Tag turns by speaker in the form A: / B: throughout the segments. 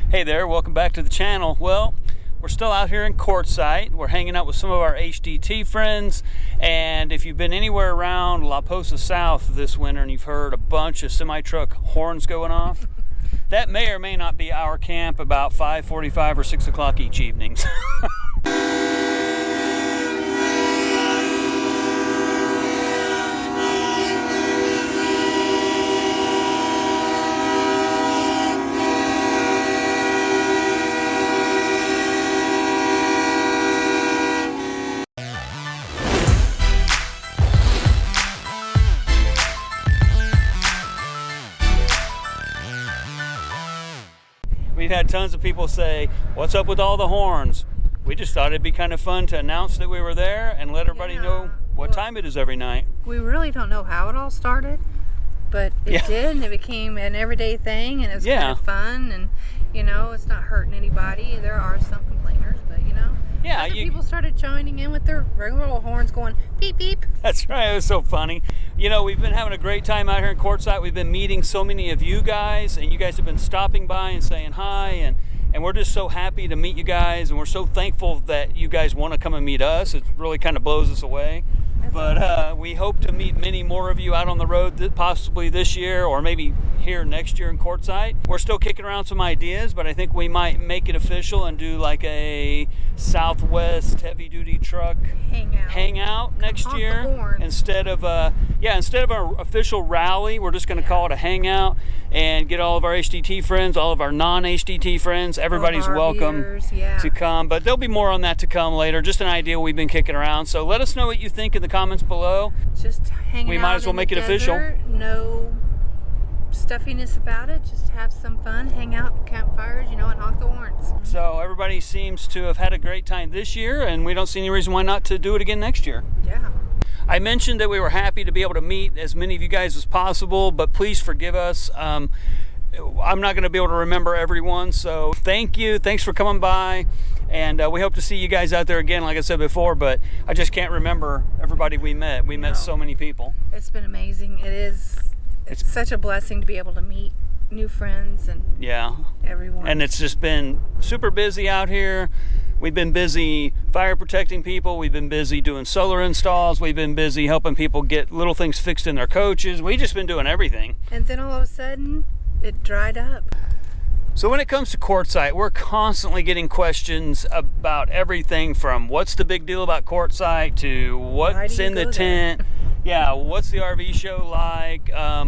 A: Hey there, welcome back to the channel. Well, we're still out here in Quartzsite. We're hanging out with some of our HDT friends, and if you've been anywhere around La Posa South this winter and you've heard a bunch of semi-truck horns going off, that may or may not be our camp about 5:45 or 6 o'clock each evening. We've had tons of people say, "What's up with all the horns?" We just thought it'd be kind of fun to announce that we were there and let everybody know what time it is every night.
B: We really don't know how it all started, but it did, and it became an everyday thing, and it was kind of fun, and you know, it's not hurting anybody. There are some complainers, but you know, other people started joining in with their regular old horns going beep beep.
A: That's right, it was so funny. You know, we've been having a great time out here in Quartzsite. We've been meeting so many of you guys, and you guys have been stopping by and saying hi, and we're just so happy to meet you guys, and we're so thankful that you guys want to come and meet us. It really kind of blows us away. But we hope to meet many more of you out on the road, possibly this year or maybe here next year in Quartzsite. We're still kicking around some ideas, but I think we might make it official and do like a Southwest heavy-duty truck hangout next year instead of an official rally. We're just going to call it a hangout and get all of our HDT friends, all of our non-HDT friends. Everybody's welcome to come, but there'll be more on that to come later. Just an idea we've been kicking around. So let us know what you think in the comments below.
B: Just hanging
A: We might as well make it official.
B: No stuffiness about it. Just have some fun, hang out, campfires, you know, and honk the horns.
A: So everybody seems to have had a great time this year, and we don't see any reason why not to do it again next year.
B: Yeah. I
A: mentioned that we were happy to be able to meet as many of you guys as possible, but please forgive us. I'm not going to be able to remember everyone, so thank you. Thanks for coming by, and we hope to see you guys out there again, like I said before, but I just can't remember everybody we met. We met so many people.
B: It's been amazing. It's such a blessing to be able to meet new friends and everyone.
A: And it's just been super busy out here. We've been busy fire protecting people. We've been busy doing solar installs. We've been busy helping people get little things fixed in their coaches. We've just been doing everything.
B: And then all of a sudden, it dried up.
A: So when it comes to Quartzsite, we're constantly getting questions about everything from what's the big deal about Quartzsite to what's in the tent. What's the RV show like?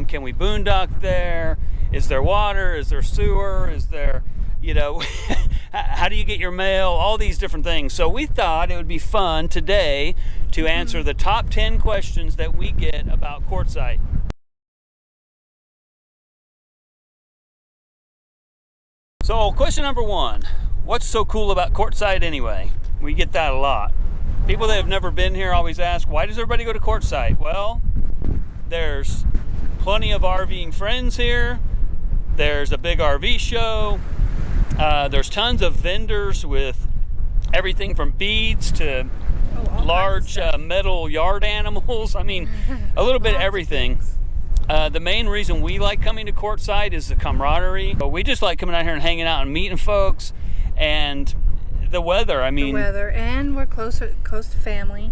A: Can we boondock there? Is there water? Is there sewer? Is there, you know, how do you get your mail? All these different things. So we thought it would be fun today to answer the top 10 questions that we get about Quartzsite. So question number 1, what's so cool about Quartzsite anyway? We get that a lot. People that have never been here always ask, why does everybody go to Quartzsite? Well, there's plenty of RVing friends here. There's a big RV show. There's tons of vendors with everything from beads to large metal yard animals. I mean, a little bit of everything. The main reason we like coming to Quartzsite is the camaraderie. But we just like coming out here and hanging out and meeting folks, and the weather. I mean,
B: and we're close to family.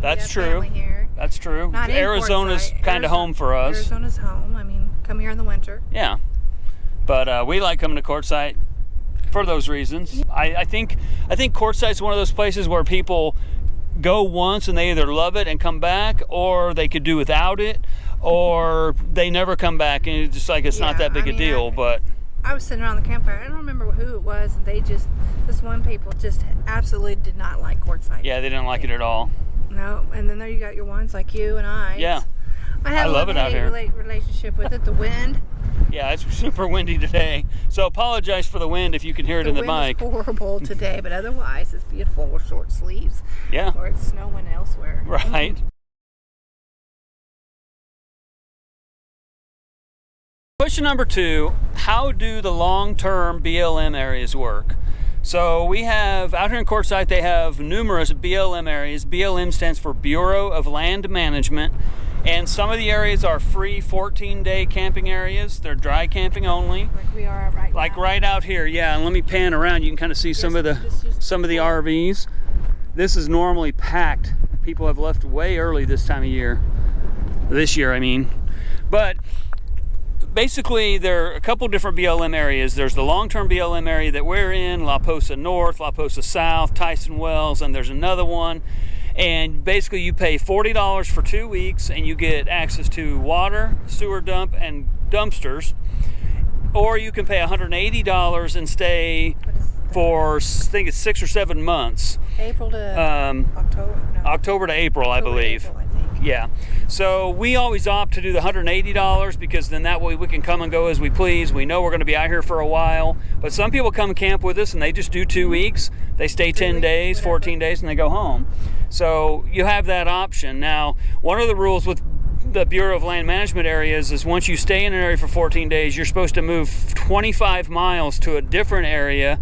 A: That's true.
B: Here.
A: That's true. Arizona's kind of home for us.
B: Arizona's home. I mean, come here in the winter.
A: Yeah, but we like coming to Quartzsite for those reasons. I think Quartzsite's one of those places where people go once and they either love it and come back, or they could do without it, or they never come back, and it's just like it's not that big a deal. But
B: I was sitting around the campfire. I don't remember who it was, and this one people just absolutely did not like Quartzsite.
A: Yeah, they didn't like it at all.
B: No, and then there you got your ones like you and I.
A: Yeah.
B: I
A: love it out here.
B: Relationship with it. The wind.
A: Yeah, it's super windy today. So apologize for the wind if you can hear it in the mic.
B: The wind is horrible today, but otherwise it's beautiful with short sleeves.
A: Yeah.
B: Or it's snowing elsewhere.
A: Right. Question number 2, how do the long-term BLM areas work? So we have, out here in Quartzsite, they have numerous BLM areas. BLM stands for Bureau of Land Management. And some of the areas are free 14-day camping areas. They're dry camping only.
B: Like we are right now.
A: Like right out here, yeah. And let me pan around. You can kind of see some of the RVs. This is normally packed. People have left way early this time of year. This year, I mean. But basically, there are a couple different BLM areas. There's the long-term BLM area that we're in, La Posa North, La Posa South, Tyson Wells, and there's another one. And basically you pay $40 for 2 weeks and you get access to water, sewer dump, and dumpsters. Or you can pay $180 and stay for, I think it's 6 or 7 months.
B: April to October? No.
A: October to April, I believe.
B: April, I think.
A: Yeah. So we always opt to do the $180 because then that way we can come and go as we please. We know we're going to be out here for a while. But some people come camp with us and they just do 2 weeks. They stay 10 days, 14 days, and they go home. So you have that option. Now, one of the rules with the Bureau of Land Management areas is once you stay in an area for 14 days, you're supposed to move 25 miles to a different area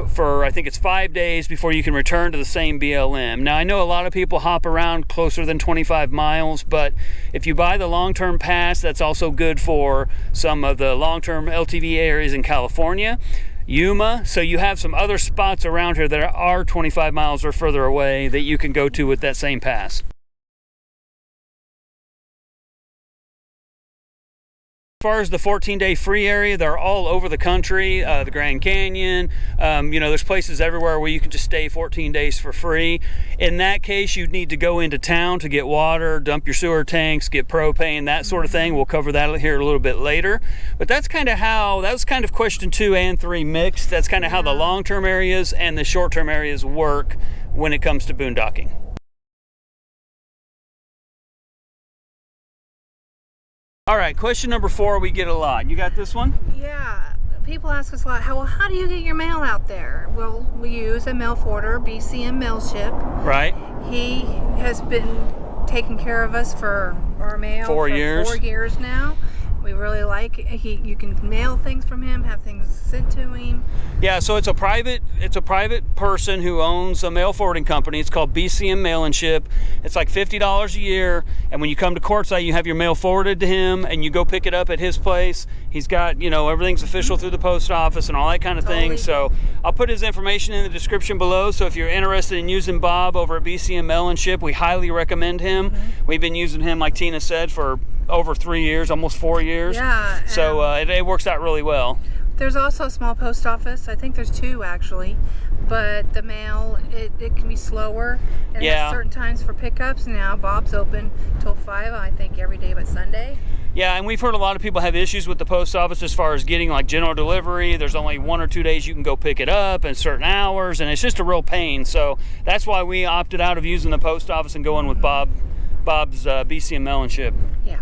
A: for, I think it's 5 days before you can return to the same BLM. Now, I know a lot of people hop around closer than 25 miles, but if you buy the long-term pass, that's also good for some of the long-term LTV areas in California, Yuma. So you have some other spots around here that are 25 miles or further away that you can go to with that same pass. As far as the 14-day free area, they're all over the country, the Grand Canyon, there's places everywhere where you can just stay 14 days for free. In that case, you'd need to go into town to get water, dump your sewer tanks, get propane, that sort of thing. We'll cover that here a little bit later. But that's kind of how, that was kind of question 2 and 3 mixed. That's kind of how the long-term areas and the short-term areas work when it comes to boondocking. All right, question number 4 we get a lot. You got this one?
B: Yeah, people ask us a lot, how do you get your mail out there? Well, we use a mail forwarder, BCM Mail Ship.
A: Right.
B: He has been taking care of us for our mail
A: 4 years.
B: 4 years now. We really like it. You can mail things from him, have things sent to him.
A: Yeah, so it's a private person who owns a mail forwarding company. It's called BCM Mail and Ship. It's like $50 a year, and when you come to Quartzsite, you have your mail forwarded to him, and you go pick it up at his place. He's got, everything's official through the post office and all that kind of thing. So I'll put his information in the description below. So if you're interested in using Bob over at BCM Mail and Ship, we highly recommend him. We've been using him, like Tina said, for over 3 years, almost 4 years.
B: Yeah.
A: So it works out really well.
B: There's also a small post office. I think there's 2 actually, but the mail it can be slower. And there's certain times for pickups. Now Bob's open till 5, I think, every day but Sunday.
A: Yeah, and we've heard a lot of people have issues with the post office as far as getting like general delivery. There's only 1 or 2 days you can go pick it up and certain hours, and it's just a real pain. So that's why we opted out of using the post office and going with Bob's BCM Mail and Ship.
B: Yeah.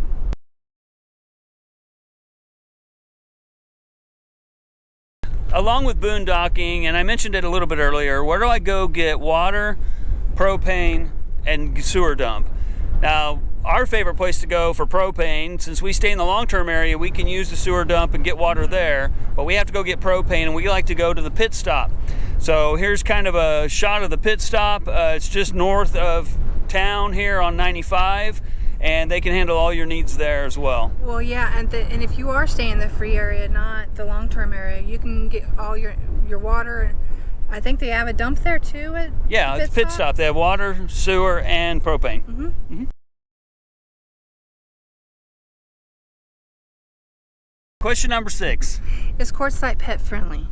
A: Along with boondocking, and I mentioned it a little bit earlier, where do I go get water, propane, and sewer dump? Now, our favorite place to go for propane, since we stay in the long-term area, we can use the sewer dump and get water there, but we have to go get propane, and we like to go to the pit stop. So here's kind of a shot of the pit stop. It's just north of town here on 95. And they can handle all your needs there as well.
B: Well, yeah, and if you are staying in the free area, not the long-term area, you can get all your water. I think they have a dump there too.
A: It's pit stop. They have water, sewer, and propane. Question number 6.
B: Is Quartzsite pet friendly?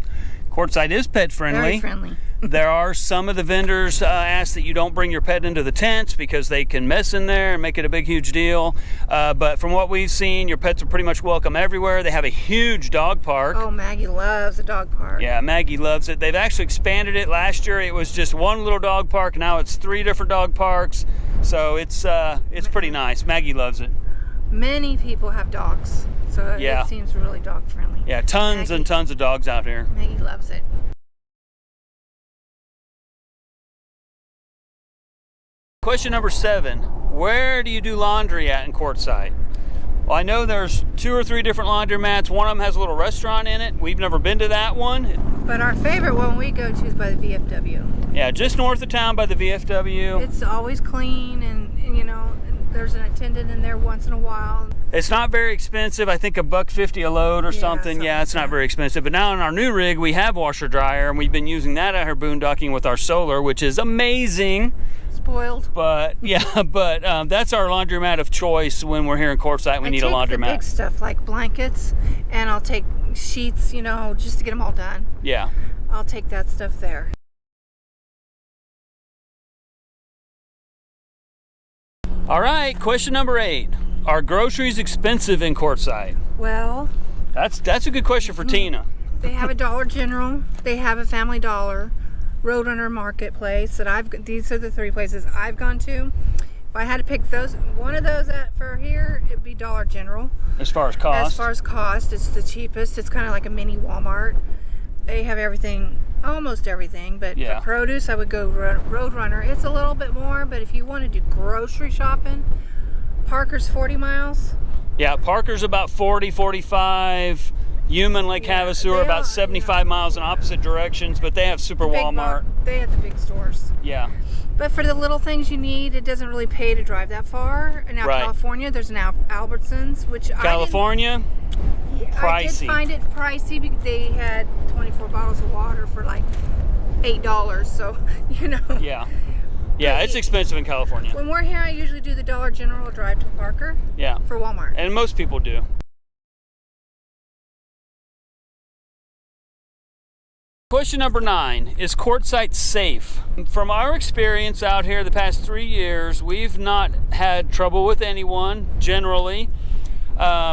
A: Quartzsite is pet friendly.
B: Very friendly.
A: There are some of the vendors ask that you don't bring your pet into the tents because they can mess in there and make it a big, huge deal. But from what we've seen, your pets are pretty much welcome everywhere. They have a huge dog park.
B: Oh, Maggie loves the dog park.
A: Yeah, Maggie loves it. They've actually expanded it. Last year, it was just 1 little dog park. Now it's 3 different dog parks. So it's pretty nice. Maggie loves it.
B: Many people have dogs, so it seems really dog friendly.
A: Yeah, tons and tons of dogs out here.
B: Maggie loves it.
A: Question number 7, where do you do laundry at in Quartzsite? Well, I know there's 2 or 3 different laundromats. One of them has a little restaurant in it. We've never been to that one.
B: But our favorite one we go to is by the VFW.
A: Yeah, just north of town by the VFW.
B: It's always clean and There's an attendant in there once in a while.
A: It's not very expensive. I think $1.50 a load or something. Yeah, it's not very expensive. But now in our new rig, we have washer dryer, and we've been using that out here boondocking with our solar, which is amazing.
B: Spoiled.
A: But yeah, that's our laundromat of choice when we're here in Quartzsite. We need a laundromat.
B: I take the big stuff like blankets, and I'll take sheets, just to get them all done.
A: Yeah.
B: I'll take that stuff there.
A: All right, question number 8. Are groceries expensive in Quartzsite?
B: Well,
A: that's a good question for Tina.
B: They have a Dollar General. They have a Family Dollar, Roadrunner Marketplace. These are the 3 places I've gone to. If I had to pick one of those for here, it'd be Dollar General.
A: As far as cost?
B: As far as cost, it's the cheapest. It's kind of like a mini Walmart. They have everything, almost everything, but for produce, I would go Roadrunner. It's a little bit more, but if you want to do grocery shopping, Parker's 40 miles.
A: Yeah, Parker's about 40, 45. Human, Lake Havasu are about 75 miles in opposite directions, but they have Super Walmart.
B: They have the big stores.
A: Yeah.
B: But for the little things you need, it doesn't really pay to drive that far. And now California, there's an Albertsons, which
A: California? Pricey.
B: I did find it pricey because they had 24 bottles of water for like $8, so,
A: Yeah. Yeah, it's expensive in California.
B: When we're here, I usually do the Dollar General drive to Parker.
A: Yeah.
B: For Walmart.
A: And most people do. Question number 9, is Quartzsite safe? From our experience out here the past 3 years, we've not had trouble with anyone, generally.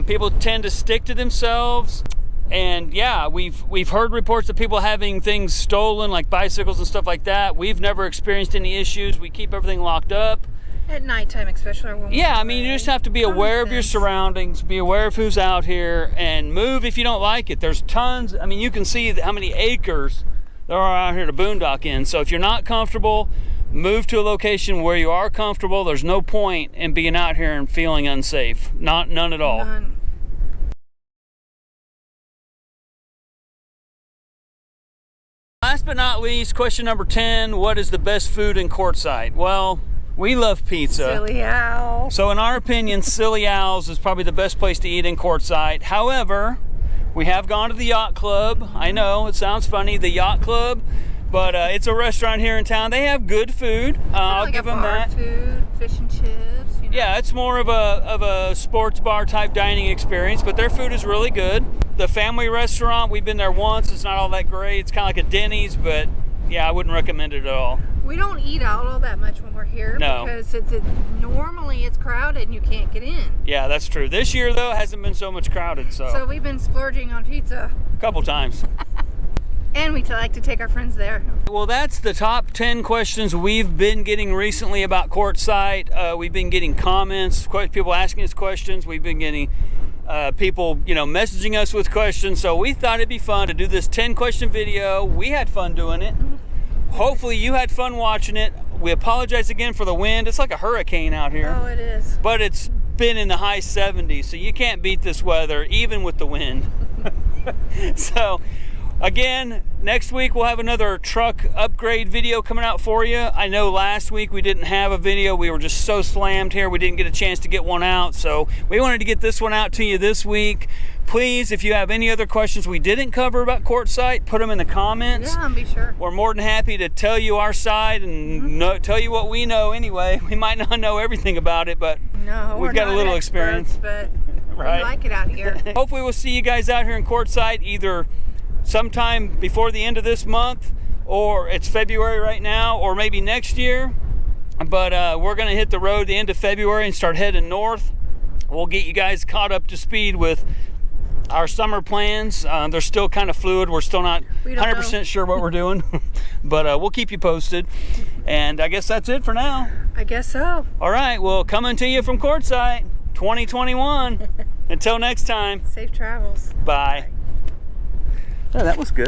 A: People tend to stick to themselves. And yeah, we've heard reports of people having things stolen, like bicycles and stuff like that. We've never experienced any issues. We keep everything locked up.
B: At nighttime, especially.
A: Yeah, you just have to be aware of your surroundings, be aware of who's out here, and move if you don't like it. There's tons. You can see how many acres there are out here to boondock in. So if you're not comfortable, move to a location where you are comfortable. There's no point in being out here and feeling unsafe. None at all.
B: None.
A: Last but not least, question number 10, what is the best food in Quartzsite? Well, we love pizza.
B: Silly Al.
A: So in our opinion, Silly Al's is probably the best place to eat in Quartzsite. However, we have gone to the Yacht Club. I know, it sounds funny, the Yacht Club, but it's a restaurant here in town. They have good food. I'll give them that.
B: Food, fish and chips.
A: Yeah, it's more of a sports bar type dining experience, but their food is really good. The family restaurant, we've been there once. It's not all that great. It's kind of like a Denny's, but yeah, I wouldn't recommend it at all.
B: We don't eat out all that much when we're here because normally it's crowded and you can't get in.
A: Yeah, that's true. This year, though, hasn't been so much crowded. So
B: we've been splurging on pizza.
A: A couple times.
B: And we like to take our friends there.
A: Well, that's the top 10 questions we've been getting recently about Quartzsite. We've been getting comments, people asking us questions. We've been getting people, messaging us with questions. So we thought it'd be fun to do this 10-question video. We had fun doing it. Hopefully you had fun watching it. We apologize again for the wind. It's like a hurricane out here.
B: Oh, it is.
A: But it's been in the high 70s, so you can't beat this weather, even with the wind. So, again, next week we'll have another truck upgrade video coming out for you. I know last week we didn't have a video. We were just so slammed here. We didn't get a chance to get one out. So we wanted to get this one out to you this week. Please, if you have any other questions we didn't cover about Quartzsite, put them in the comments.
B: Yeah, be sure.
A: We're more than happy to tell you our side and tell you what we know anyway. We might not know everything about it, but we've got a little experience.
B: But
A: right.
B: We like it out here.
A: Hopefully we'll see you guys out here in Quartzsite either sometime before the end of this month, or it's February right now, or maybe next year. But we're going to hit the road the end of February and start heading north. We'll get you guys caught up to speed with our summer plans. They're still kind of fluid. We're still not 100% sure what we're doing, but we'll keep you posted. And I guess that's it for now.
B: I guess so.
A: All right, well, coming to you from Quartzsite 2021. Until next time.
B: Safe travels.
A: Bye. Oh, that was good.